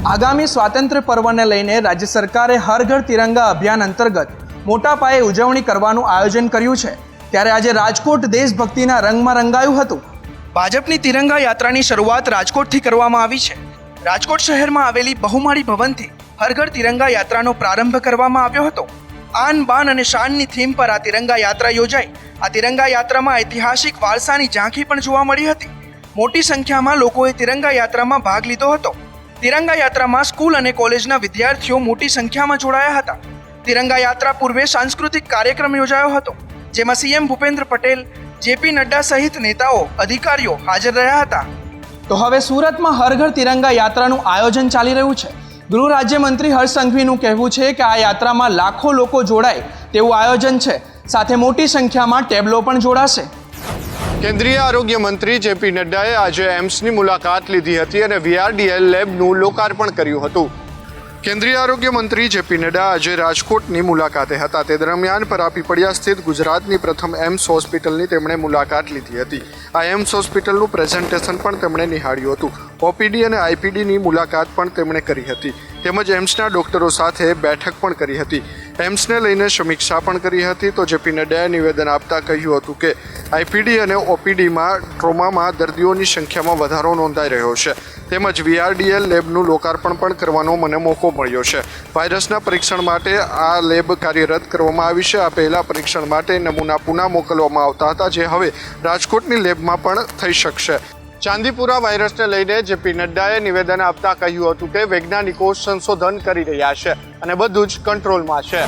આગામી સ્વાતંત્ર્ય પર્વને લઈને રાજ્ય સરકારે હર ઘર તિરંગા અભિયાન અંતર્ગત મોટા પાયે ઉજવણી કરવાનું આયોજન કર્યું છે। ત્યારે આજે રાજકોટ દેશભક્તિના રંગમાં રંગાયું હતું। ભાજપની તિરંગા યાત્રાની શરૂઆત રાજકોટથી કરવામાં આવી છે। રાજકોટ શહેરમાં આવેલી બહુમાળી ભવનથી હર ઘર તિરંગા યાત્રાનો પ્રારંભ કરવામાં આવ્યો હતો। આન બાન અને શાનની થીમ પર આ તિરંગા યાત્રા યોજાઈ। આ તિરંગા યાત્રામાં ઐતિહાસિક વારસાની ઝાંખી પણ જોવા મળી હતી। મોટી સંખ્યામાં લોકોએ તિરંગા યાત્રામાં ભાગ લીધો હતો। તિરંગા યાત્રામાં સ્કૂલ અને કોલેજના વિદ્યાર્થીઓ મોટી સંખ્યામાં જોડાયા હતા। તિરંગા યાત્રા પૂર્વે સાંસ્કૃતિક કાર્યક્રમ યોજાયો હતો, જેમાં સીએમ ભૂપેન્દ્ર પટેલ, જેપી નડ્ડા સહિત નેતાઓ, અધિકારીઓ હાજર રહ્યા હતા। તો હવે સુરતમાં હર ઘર તિરંગા યાત્રાનું આયોજન ચાલી રહ્યું છે। ગૃહ રાજ્યમંત્રી હર્ષ સંઘવીનું કહેવું છે કે આ યાત્રામાં લાખો લોકો જોડાય તેવું આયોજન છે। સાથે મોટી સંખ્યામાં ટેબ્લો પણ જોડાશે। કેન્દ્રીય આરોગ્ય મંત્રી જેપી નડ્ડાએ આજે એમ્સની મુલાકાત લીધી હતી અને VRDL લેબનું લોકાર્પણ કર્યું હતું। કેન્દ્રીય આરોગ્ય મંત્રી જેપી નડ્ડા આજે રાજકોટની મુલાકાતે હતા। તે દરમિયાન પરાપીપળિયા સ્થિત ગુજરાતની પ્રથમ એમ્સ હોસ્પિટલની તેમણે મુલાકાત લીધી હતી। આ એમ્સ હોસ્પિટલનું પ્રેઝન્ટેશન પણ તેમણે નિહાળ્યું હતું। ઓપીડી અને આઈપીડીની મુલાકાત પણ તેમણે કરી હતી, તેમજ એમ્સના ડોક્ટરો સાથે બેઠક પણ કરી હતી। એમ્સને લઈને સમીક્ષા પણ કરી હતી। તો જેપી નડ્ડાએ નિવેદન આપતા કહ્યું હતું કે આઈપીડી અને ઓપીડીમાં ટ્રોમામાં દર્દીઓની સંખ્યામાં વધારો નોંધાઈ રહ્યો છે, તેમજ VRDL લેબનું લોકાર્પણ પણ કરવાનો મને મોકો મળ્યો છે। વાયરસના પરીક્ષણ માટે આ લેબ કાર્યરત કરવામાં આવી છે। આ પહેલાં પરીક્ષણ માટે નમૂના પુનઃ મોકલવામાં આવતા હતા, જે હવે રાજકોટની લેબમાં પણ થઈ શકશે। ચાંદીપુરા વાયરસને લઈને જેપી નડ્ડાએ નિવેદન આપતા કહ્યું હતું કે વૈજ્ઞાનિકો સંશોધન કરી રહ્યા છે અને બધું જ કંટ્રોલમાં છે।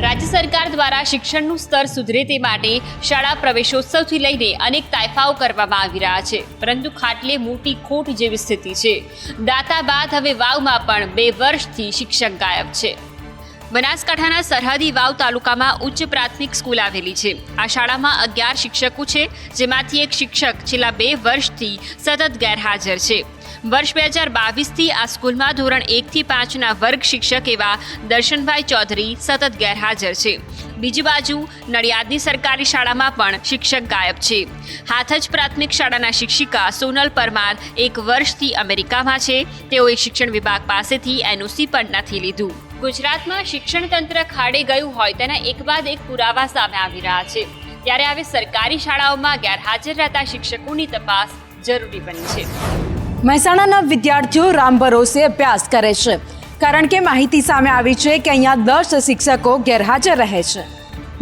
રાજ્ય સરકાર દ્વારા શિક્ષણનું સ્તર સુધરે તે માટે શાળા પ્રવેશોત્સવથી લઈને અનેક તાયફાઓ કરવામાં આવી રહ્યા છે, પરંતુ ખાટલે મોટી ખોટ જેવી સ્થિતિ છે। દાતા બાદ હવે વાવમાં પણ 2 વર્ષથી શિક્ષક ગાયબ છે। બનાસકાંઠાના સરહદી વાવ તાલુકામાં ઉચ્ચ પ્રાથમિક સ્કૂલ આવેલી છે। આ શાળામાં 11 શિક્ષકો છે, જેમાંથી એક શિક્ષક છેલ્લા 2 વર્ષથી સતત ગેરહાજર છે। વર્ષ 2022થી આ સ્કૂલમાં ધોરણ 1થી 5ના વર્ગ શિક્ષક એવા દર્શનભાઈ ચૌધરી સતત ગેરહાજર છે। બીજી બાજુ નડિયાદની સરકારી શાળામાં પણ શિક્ષક ગાયબ છે। હાથજ પ્રાથમિક શાળાના શિક્ષિકા સોનલ પરમાર 1 વર્ષથી અમેરિકામાં છે। તેઓએ શિક્ષણ વિભાગ પાસેથી NOC પણ નથી લીધું। ગુજરાતમાં શિક્ષણ તંત્ર ખાડે ગયું હોય તેના એક બાદ એક પુરાવા સામે આવી રહ્યા છે। ત્યારે હવે સરકારી શાળાઓમાં ગેરહાજર રહેતા શિક્ષકોની તપાસ જરૂરી બની છે। મહેસાણાના વિદ્યાર્થીઓ રામ ભરોસે અભ્યાસ કરે છે, કારણ કે માહિતી સામે આવી છે કે અહીંયા 10 શિક્ષકો ગેરહાજર રહે છે।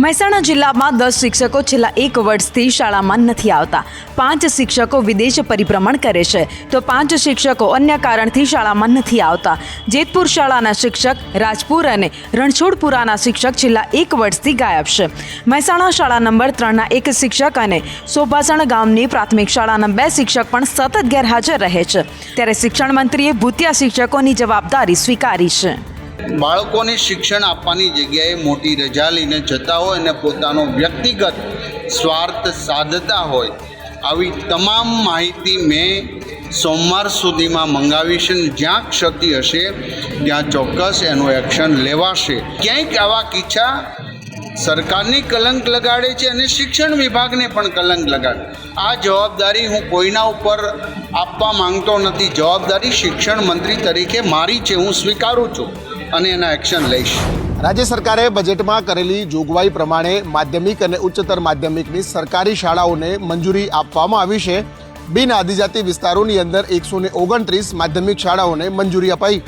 મહેસાણા જિલ્લામાં 10 શિક્ષકો છેલ્લા 1 વર્ષથી શાળામાં નથી આવતા। 5 શિક્ષકો વિદેશ પરિભ્રમણ કરે છે, તો 5 શિક્ષકો અન્ય કારણથી શાળામાં નથી આવતા। જેતપુર શાળાના શિક્ષક, રાજપુર અને રણછોડપુરાના શિક્ષક છેલ્લા 1 વર્ષથી ગાયબ છે। મહેસાણા શાળા નંબર 3ના 1 શિક્ષક અને સોભાસણ ગામની પ્રાથમિક શાળાના 2 શિક્ષક પણ સતત ગેરહાજર રહે છે। ત્યારે શિક્ષણ મંત્રીએ ભૂતિયા શિક્ષકોની જવાબદારી સ્વીકારી છે। બાળકોને શિક્ષણ આપવાની જગ્યાએ મોટી રજા લઈને જતા હોય અને પોતાનો વ્યક્તિગત સ્વાર્થ સાધતા હોય, આવી તમામ માહિતી મેં સોમવાર સુધીમાં મંગાવી છે। જ્યાં ક્ષતિ હશે ત્યાં ચોક્કસ એનું એક્શન લેવાશે। ક્યાંક આવા કિસ્સા સરકારની કલંક લગાડે છે અને શિક્ષણ વિભાગને પણ કલંક લગાડે। આ જવાબદારી હું કોઈના ઉપર આપવા માંગતો નથી। જવાબદારી શિક્ષણ મંત્રી તરીકે મારી છે, હું સ્વીકારું છું અને એના એક્શન લઈશ। રાજ્ય સરકારે બજેટમાં કરેલી જોગવાઈ પ્રમાણે માધ્યમિક અને ઉચ્ચતર માધ્યમિકની સરકારી શાળાઓને મંજૂરી આપવામાં આવી છે। બિન આદિજાતિ વિસ્તારોની અંદર 129 માધ્યમિક શાળાઓને મંજૂરી અપાઈ।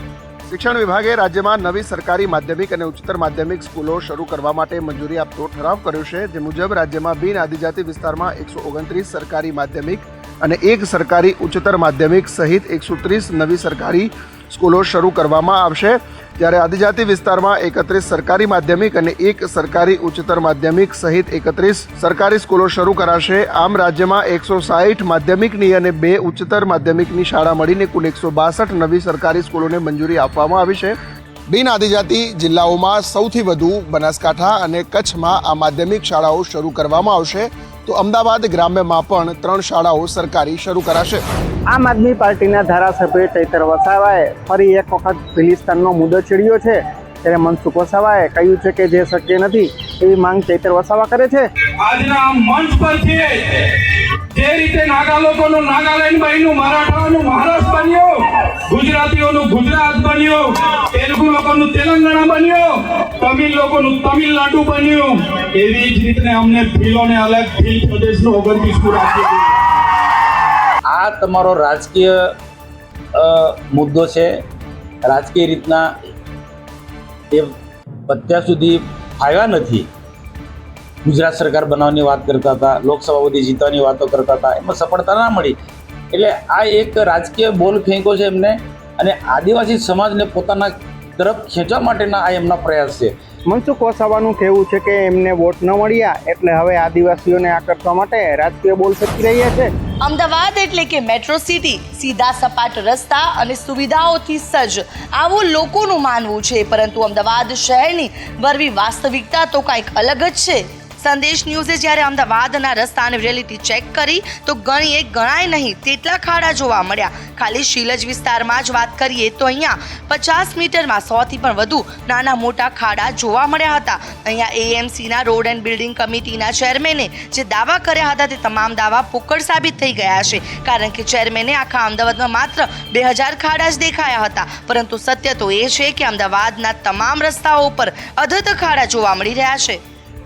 શિક્ષણ વિભાગે રાજ્યમાં નવી સરકારી માધ્યમિક અને ઉચ્ચતર માધ્યમિક સ્કૂલો શરૂ કરવા માટે મંજૂરી આપતો ઠરાવ કર્યો છે। જે મુજબ રાજ્યમાં બિન આદિજાતિ વિસ્તારમાં 129 સરકારી માધ્યમિક અને 1 સરકારી ઉચ્ચતર માધ્યમિક સહિત 130 નવી સરકારી સ્કૂલો શરૂ કરવામાં આવશે। જ્યારે આદિજાતિ વિસ્તારમાં 31 સરકારી માધ્યમિક અને 1 સરકારી ઉચ્ચતર માધ્યમિક સહિત 31 સરકારી સ્કૂલો શરૂ કરાશે। આમ રાજ્યમાં 160 માધ્યમિકની અને 2 ઉચ્ચતર માધ્યમિકની શાળા મળીને કુલ 162 નવી સરકારી સ્કૂલોને મંજૂરી આપવામાં આવી છે। બિન આદિજાતિ જિલ્લાઓમાં સૌથી વધુ બનાસકાંઠા અને કચ્છમાં આ માધ્યમિક શાળાઓ શરૂ કરવામાં આવશે, તો અમદાવાદ ગ્રામ્યમાં પણ 3 શાળાઓ સરકારી શરૂ કરાશે। આમ આદમી પાર્ટીના ધારાસભ્ય ચૈતર વસાવાએ ફરી એક વખત ભિલિસ્તાનનો મુદ્દો છેડ્યો છે। ત્યારે મનસુખ વસાવાએ કહ્યું છે કે જે શક્ય નથી એવી માંગ ચૈતર વસાવા કરે છે। આજના મંચ પરથી જે રીતે નાગા લોકોનું નાગાલેન્ડ બન્યું, મરાઠાઓનું મહારાષ્ટ્ર બન્યું, ગુજરાતીઓનું ગુજરાત બન્યું, તેલુગુ લોકોનું તેલંગાણા બન્યું, તમિલ લોકોનું તમિલનાડુ બન્યું. એવી જ રીતે અમને ભીલોને અલગ ભીલ પ્રદેશનું 29મું રાજ્ય બન્યું. આ તમારો રાજકીય મુદ્દો છે. રાજકીય રીતના એ અત્યાર સુધી ફાવ્યા નથી. ગુજરાત સરકાર બનાવવાની વાત કરતા હતા, લોકસભા બધી જીતવાની વાતો કરતા હતા, એમાં સફળતા ના મળી. એટલે આ એક રાજકીય બોલ ફેંકો છે એમને, અને આદિવાસી સમાજને પોતાના તરફ ખેંચવા માટેના આ એમના પ્રયાસ છે. મનસુખ વસાવાનું કહેવું છે કે એમને વોટ ન મળ્યા એટલે હવે આદિવાસીઓને આકર્ષવા માટે રાજકીય બોલ ફેંકી રહ્યા છે. અમદાવાદ એટલે કે મેટ્રો સિટી, સીધા સપાટ રસ્તા અને સુવિધાઓથી સજ્જ આવું લોકોનું માનવું છે. પરંતુ અમદાવાદ શહેરની વરવી વાસ્તવિકતા તો કંઈક અલગ જ છે. સંદેશ ન્યૂઝે જ્યારે અમદાવાદના રસ્તાની રિયાલિટી ચેક કરી તો ગણાય નહીં તેટલા ખાડા જોવા મળ્યા. ખાલી શીલજ વિસ્તારમાં જ વાત કરીએ તો અહીંયા 50 મીટરમાં 100થી પણ વધુ નાના મોટા ખાડા જોવા મળ્યા હતા. અહીંયા એએમસીના રોડ એન્ડ બિલ્ડિંગ કમિટીના ચેરમેને જે દાવા કર્યા હતા તે તમામ દાવા પોકળ સાબિત થઈ ગયા છે. કારણ કે ચેરમેને આખા અમદાવાદમાં માત્ર 2000 ખાડા જ દેખાયા હતા. પરંતુ સત્ય તો એ છે કે અમદાવાદના તમામ રસ્તાઓ પર અધધ ખાડા જોવા મળી રહ્યા છે.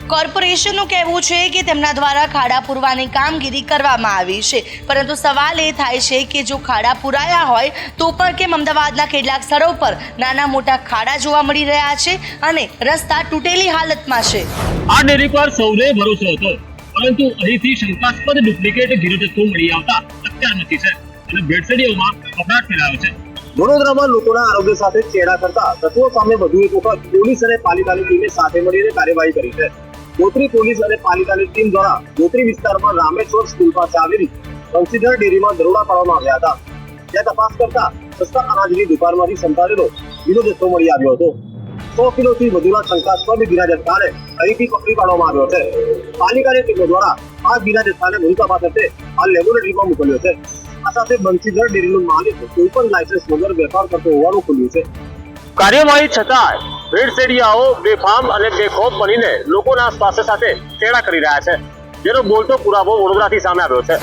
કોર્પોરેશનનું કહેવું છે કે તેમના દ્વારા ખાડા પૂરવાની કામગીરી કરવામાં આવી છે. પરંતુ સવાલ એ થાય છે કે જો ખાડા પૂરાયા હોય તો પણ કેમ અમદાવાદના કેટલાક સ્થળો પર નાના મોટા ખાડા જોવા મળી રહ્યા છે અને રસ્તા તૂટેલી હાલતમાં છે. આ ડેરી પર સૌને ભરોસો હતો, પરંતુ અહીંથી શંકાસ્પદ ડુપ્લિકેટ ગીરો જથ્થો મળી આવતા ચકચાર મચી છે અને ભેળસેળીઓમાં કપડાટ ફેલાયો છે. વડોદરામાં લોકોના આરોગ્ય સાથે ચેડા કરતા તત્વો સામે વધુ એક વખત પોલીસ અને પાલિકાની ટીમે સાથે મળીને કાર્યવાહી કરી છે. ગોત્રી પોલીસ અને પાલિકાની ટીમ દ્વારા ગોત્રી વિસ્તારમાં રામેશ્વર સ્કૂલ પાસે આવેલી બંસીધર ડેરીમાં દરોડા પાડવામાં આવ્યા હતા. ત્યાં તપાસ કરતા સસ્તા અનાજની દુકાનમાંથી સંતાડેલો ગીરો જથ્થો મળી આવ્યો હતો. 100 કિલોથી વધુના શંકાસ્પદ ગીરા જથ્થાને અહીંથી પકડી પાડવામાં આવ્યો છે. પાલિકાની ટીમો દ્વારા આ ગીરા જથ્થાને વધુ તપાસ અર્થે આ લેબોરેટરીમાં મોકલ્યો છે. આ સાથે બંસીધર ડેરીનો માલિક કોઈ પણ લાયસન્સ વગર વેપાર કરતો હોવાનું ખુલ્યું છે. કાર્યવાહી છતાં ભેળસેળિયાઓ બેફામ અને બેખોફ બનીને લોકોના સ્વાસ્થ્ય સાથે ચેડા કરી રહ્યા છે, જેનો બોલતો પુરાવો વડોદરાથી સામે આવ્યો છે.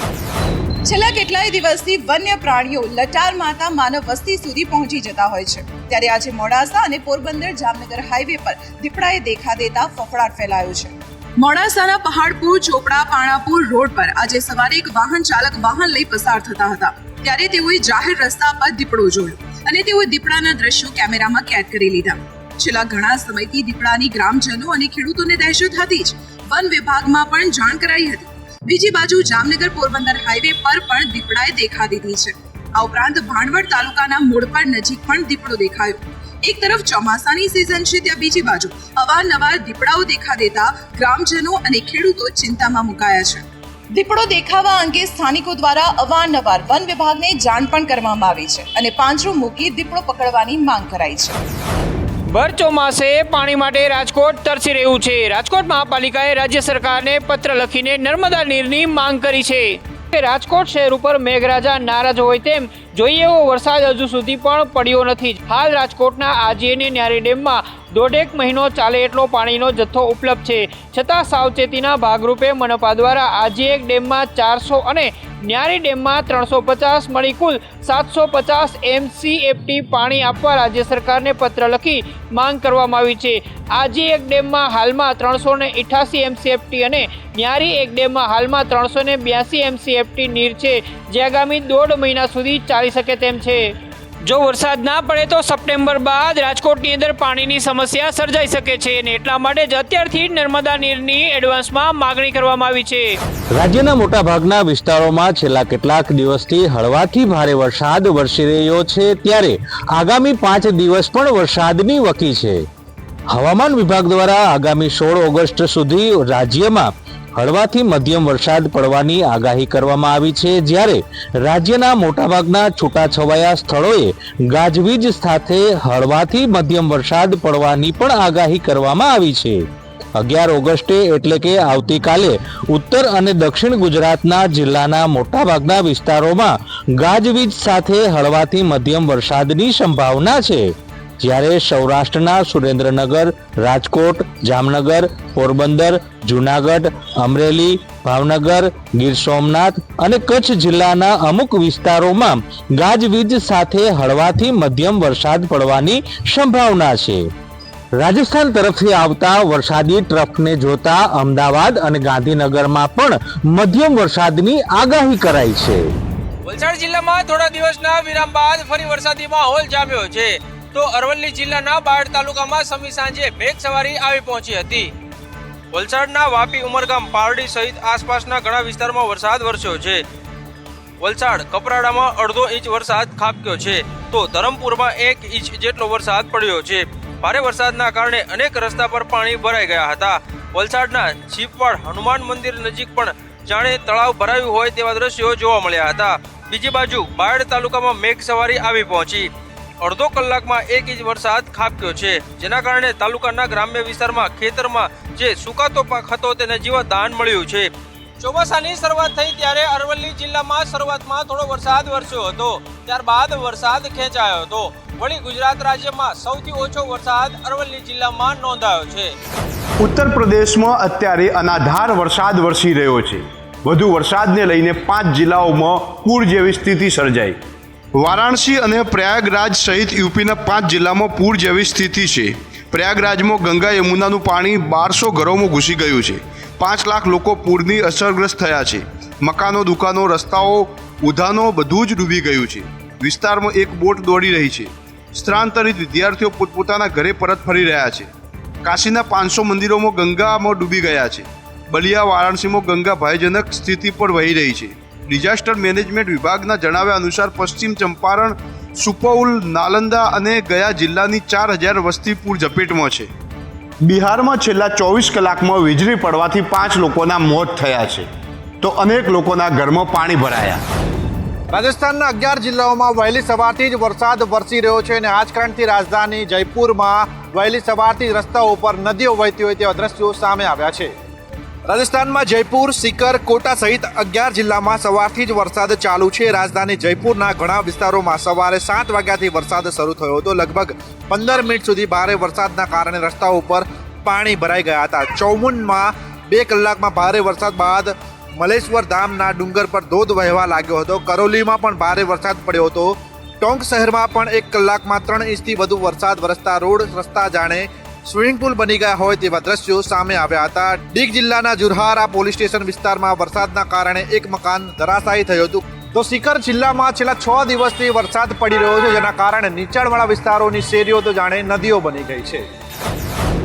છેલ્લા કેટલાય દિવસથી વન્ય પ્રાણીઓ લટાર મારતા માનવ વસ્તી સુધી પહોંચી જતા હોય છે. ત્યારે આજે મોડાસા અને પોરબંદર જામનગર હાઈવે પર દીપડાએ દેખા દેતા ફફડાટ ફેલાયો છે. મોડાસાના પહાડપુર ચોપડા પાણાપુર રોડ પર આજે સવારે એક વાહન ચાલક વાહન લઈ પસાર થતા હતા. ત્યારે તેઓએ જાહેર રસ્તા પર દીપડો જોયો અને તેઓએ દીપડાના દ્રશ્યો કેમેરામાં કેદ કરી લીધા. છેલ્લા ઘણા સમયથી દીપડાની ગ્રામજનો અને ખેડૂતોને દહેશત હતી જ. વન વિભાગમાં પણ જાણ કરાઈ હતી. બીજી બાજુ જામનગર પોરબંદર હાઈવે પર પણ દીપડાએ દેખા દીધી છે. આ ઉપરાંત ભાણવડ તાલુકાના મોડપાડ નજીક પણ દીપડો દેખાયો. એક તરફ ચોમાસાની સિઝન છે, ત્યાં બીજી બાજુ અવારનવાર દીપડાઓ દેખા દેતા ગ્રામજનો અને ખેડૂતો ચિંતામાં મુકાયા છે. દીપડો દેખાવા અંગે સ્થાનિકો દ્વારા અવારનવાર વન વિભાગને જાણ પણ કરવામાં આવી છે અને પાંજરું મૂકી દીપડો પકડવાની માંગ કરાઈ છે. ભર ચોમાસે પાણી માટે રાજકોટ તરસી રહ્યું છે. રાજકોટ મહાપાલિકાએ રાજ્ય સરકારને પત્ર લખીને નર્મદા નીરની માંગ કરી છે. રાજકોટ શહેર ઉપર મેઘરાજા નારાજ હોય તેમ જોઈએ એવો વરસાદ હજુ સુધી પણ પડ્યો નથી. હાલ રાજકોટના આજી અને ન્યારી ડેમમાં 1.5 મહિનો ચાલે એટલો પાણીનો જથ્થો ઉપલબ્ધ છે. છતાં સાવચેતીના ભાગરૂપે મનપા દ્વારા આજી એક ડેમમાં 400 અને ન્યારી ડેમમાં 350 મળી કુલ 750 MCFT પાણી આપવા રાજ્ય સરકારને પત્ર લખી માંગ કરવામાં આવી છે. આજી એક ડેમમાં હાલમાં 388 MCFT અને ન્યારી એક ડેમમાં હાલમાં 382 MCFT નીર છે, જે આગામી 1.5 મહિના સુધી ચાલી શકે તેમ છે. જો વરસાદ ના પડે તો સપ્ટેમ્બર બાદ રાજકોટની અંદર પાણીની સમસ્યા સર્જાઈ શકે છે અને એટલા માટે જ અત્યારથી નર્મદા નીરની એડવાન્સમાં માગણી કરવામાં આવી છે. રાજ્યના મોટાભાગના વિસ્તારોમાં છેલ્લા કેટલાક દિવસથી હળવાથી ભારે વરસાદ વરસી રહ્યો છે, ત્યારે આગામી 5 દિવસ પણ વરસાદની વકી છે. હવામાન વિભાગ દ્વારા આગામી 16 ઓગસ્ટ સુધી રાજ્યમાં હળવાથી મધ્યમ વરસાદ પડવાની આગાહી કરવામાં આવી છે, જ્યારે રાજ્યના મોટાભાગના છૂટાછવાયા સ્થળોએ ગાજવીજ સાથે હળવાથી મધ્યમ વરસાદ પડવાની પણ આગાહી કરવામાં આવી છે. 11 ઓગસ્ટે એટલે કે આવતીકાલે ઉત્તર અને દક્ષિણ ગુજરાતના જિલ્લાના મોટાભાગના વિસ્તારોમાં ગાજવીજ સાથે હળવાથી મધ્યમ વરસાદની સંભાવના છે. જ્યારે સૌરાષ્ટ્રના સુરેન્દ્રનગર, રાજકોટ, જામનગર, પોરબંદર, જૂનાગઢ, અમરેલી, ભાવનગર, ગીર સોમનાથ અને કચ્છ જિલ્લાના અમુક વિસ્તારોમાં ગાજવીજ સાથે હળવાથી મધ્યમ વરસાદ પડવાની સંભાવના છે. રાજસ્થાન તરફથી આવતા વરસાદી ટ્રફને જોતા અમદાવાદ અને ગાંધીનગરમાં પણ મધ્યમ વરસાદની આગાહી કરાઈ છે. વલસાડ જિલ્લામાં થોડા દિવસના વિરામ બાદ ફરી વરસાદી માહોલ જામ્યો છે. તો અરવલ્લી જિલ્લાના બાયડ તાલુકામાં સમી સાંજે મેઘ સવારી આવી પહોંચી હતી. વલસાડના વાપી, ઉમરગામ, પારડી સહિત આસપાસના ઘણા વિસ્તારમાં વરસાદ વરસ્યો છે. વલસાડ કપરાડામાં અડધો ઇંચ વરસાદ ખાબક્યો છે, તો ધરમપુરમાં 1 ઇંચ જેટલો વરસાદ પડ્યો છે. ભારે વરસાદના કારણે અનેક રસ્તા પર પાણી ભરાઈ ગયા હતા. વલસાડના છીપવાડ હનુમાન મંદિર નજીક પણ જાણે તળાવ ભરાયું હોય તેવા દ્રશ્યો જોવા મળ્યા હતા. બીજી બાજુ બાયડ તાલુકામાં મેઘ સવારી આવી પહોંચી. અડધો કલાકમાં 1 ઇંચ વરસાદ ખાબક્યો છે, જેના કારણે તાલુકાના ગ્રામ્ય વિસ્તારમાં ખેતરમાં જે સુકાતો પાક હતો તેને જીવતદાન મળ્યું છે. ચોમાસાની શરૂઆત થઈ ત્યારે અરવલ્લી જિલ્લામાં શરૂઆતમાં થોડો વરસાદ વરસ્યો હતો, ત્યારબાદ વરસાદ ખેંચાયો હતો. વળી ગુજરાત રાજ્યમાં સૌથી ઓછો વરસાદ અરવલ્લી જિલ્લામાં નોંધાયો છે. ઉત્તર પ્રદેશમાં અત્યારે અનાધાર વરસાદ વરસી રહ્યો છે. વધુ વરસાદને લઈને 5 જિલ્લાઓમાં પૂર જેવી સ્થિતિ સર્જાઈ. વારાણસી અને પ્રયાગરાજ સહિત યુપીના 5 જિલ્લામાં પૂર જેવી સ્થિતિ છે. પ્રયાગરાજમાં ગંગા યમુનાનું પાણી 1200 ઘરોમાં ઘૂસી ગયું છે. 5 લાખ લોકો પૂરની અસરગ્રસ્ત થયા છે. મકાનો, દુકાનો, રસ્તાઓ, ઉધાનો બધું જ ડૂબી ગયું છે. વિસ્તારમાં એક બોટ દોડી રહી છે. સ્થળાંતરિત વિદ્યાર્થીઓ પોતપોતાના ઘરે પરત ફરી રહ્યા છે. કાશીના 500 મંદિરોમાં ગંગામાં ડૂબી ગયા છે. બલિયા, વારાણસીમાં ગંગા ભયજનક સ્થિતિ પર વહી રહી છે. ડિઝાસ્ટર મેનેજમેન્ટ વિભાગના જણાવ્યા અનુસાર પશ્ચિમ ચંપારણ, સુપૌલ, નાલંદા અને ગયા જિલ્લાની 4000 વસ્તી પૂર ઝપેટમાં છે. બિહારમાં છેલ્લા 24 કલાકમાં વીજળી પડવાથી 5 લોકોના મોત થયા છે, તો અનેક લોકોના ઘરમાં પાણી ભરાયા. રાજસ્થાનના 11 જિલ્લાઓમાં વહેલી સવારથી જ વરસાદ વરસી રહ્યો છે અને આ જ કારણથી રાજધાની જયપુરમાં વહેલી સવારથી જ રસ્તાઓ પર નદીઓ વહેતી હોય તેવા દ્રશ્યો સામે આવ્યા છે. રાજસ્થાનમાં જયપુર, સીકર, કોટા સહિત 11 જિલ્લામાં સવારથી જ વરસાદ ચાલુ છે. રાજધાની જયપુરના ઘણા વિસ્તારોમાં સવારે 7 વાગ્યાથી વરસાદ શરૂ થયો હતો. લગભગ 15 મિનિટ સુધી ભારે વરસાદના કારણે રસ્તાઓ પર પાણી ભરાઈ ગયા હતા. ચૌમુનમાં 2 કલાકમાં ભારે વરસાદ બાદ મલેશ્વર ધામના ડુંગર પર ધોધ વહેવા લાગ્યો હતો. કરોલીમાં પણ ભારે વરસાદ પડ્યો હતો. ટોંક શહેરમાં પણ 1 કલાકમાં 3 ઇંચથી વધુ વરસાદ વરસતા રોડ રસ્તા જાણે સ્વિમિંગ પુલ બની ગયા હોય તેવા દ્રશ્યો સામે આવ્યા હતા. ડીગ જિલ્લાના જુરહારા પોલીસ સ્ટેશન વિસ્તારમાં વરસાદના કારણે એક મકાન ધરાશાયી થયું હતું. તો સીકર જિલ્લામાં છેલ્લા 6 દિવસથી વરસાદ પડી રહ્યો છે, જેના કારણે નીચાણવાળા વિસ્તારોની શેરીઓ તો જાણે નદીઓ બની ગઈ છે.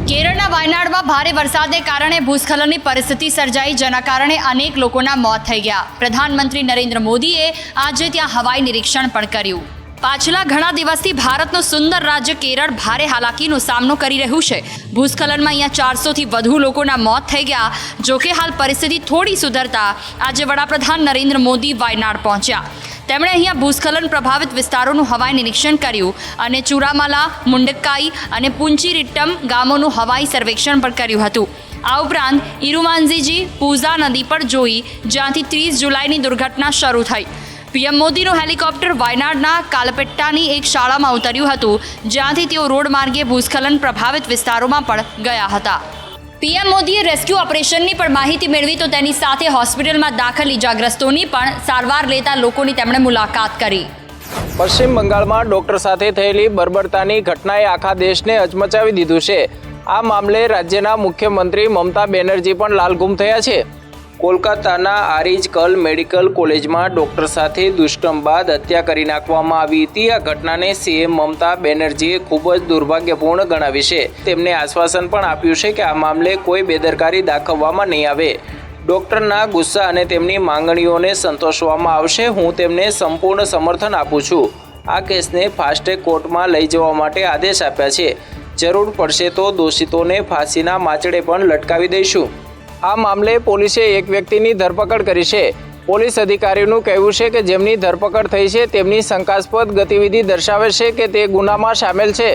કેરળના વાયનાડમાં ભારે વરસાદને કારણે ભૂસ્ખલનની પરિસ્થિતિ સર્જાઈ, જેના કારણે અનેક લોકોના મોત થઈ ગયા. પ્રધાનમંત્રી નરેન્દ્ર મોદીએ આજે ત્યાં હવાઈ નિરીક્ષણ પણ કર્યું. પાછલા ઘણા દિવસથી ભારતનું સુંદર રાજ્ય કેરળ ભારે હાલાકીનો સામનો કરી રહ્યું છે. ભૂસ્ખલનમાં અહીંયા 400થી વધુ લોકોના મોત થઈ ગયા. જોકે હાલ પરિસ્થિતિ થોડી સુધરતા આજે વડાપ્રધાન નરેન્દ્ર મોદી વાયનાડ પહોંચ્યા. તેમણે અહીંયા ભૂસ્ખલન પ્રભાવિત વિસ્તારોનું હવાઈ નિરીક્ષણ કર્યું અને ચુરામાલા, મુંડક્કાઈ અને પુંચીરિટ્ટમ ગામોનું હવાઈ સર્વેક્ષણ પણ કર્યું હતું. આ ઉપરાંત ઇરુમાન્ઝીજી પૂઝા નદી પર જોઈ, જ્યાંથી 30 જુલાઈની દુર્ઘટના શરૂ થઈ. પીએમ મોદીનું હેલિકોપ્ટર વાયનાડના કાલપેટ્ટાની એક શાળામાં ઉતર્યું હતું, જ્યાંથી તેઓ રોડ માર્ગે ભૂસ્ખલન પ્રભાવિત વિસ્તારોમાં પણ ગયા હતા. પીએમ મોદીએ રેસ્ક્યુ ઓપરેશનની પણ માહિતી મેળવી, તો તેની સાથે હોસ્પિટલમાં દાખલ ઇજાગ્રસ્તોની પણ સારવાર લેતા લોકોની તેમણે મુલાકાત કરી. પશ્ચિમ બંગાળમાં ડોક્ટર સાથે થયેલી બર્બરતાની ઘટનાએ આખા દેશને હચમચાવી દીધું છે. આ મામલે રાજ્યના મુખ્યમંત્રી મમતા બેનર્જી પણ લાલઘુમ થયા છે. કોલકાતાના આરિજકલ મેડિકલ કોલેજમાં ડોક્ટર સાથે દુષ્કર્મ બાદ હત્યા કરી નાખવામાં આવી હતી. આ ઘટનાને સીએમ મમતા બેનર્જીએ ખૂબ જ દુર્ભાગ્યપૂર્ણ ગણાવી છે. તેમને આશ્વાસન પણ આપ્યું છે કે આ મામલે કોઈ બેદરકારી દાખવવામાં નહીં આવે. ડોક્ટરના ગુસ્સા અને તેમની માંગણીઓને સંતોષવામાં આવશે. હું તેમને સંપૂર્ણ સમર્થન આપું છું. આ કેસને ફાસ્ટ ટ્રેક કોર્ટમાં લઈ જવા માટે આદેશ આપ્યા છે. જરૂર પડશે તો દોષિતોને ફાંસીના માચડે પણ લટકાવી દઈશું. આ મામલે પોલીસે એક વ્યક્તિની ધરપકડ કરી છે. પોલીસ અધિકારીનું કહેવું છે કે જેમની ધરપકડ થઈ છે તેમની શંકાસ્પદ ગતિવિધિ દર્શાવે છે કે તે ગુનામાં સામેલ છે.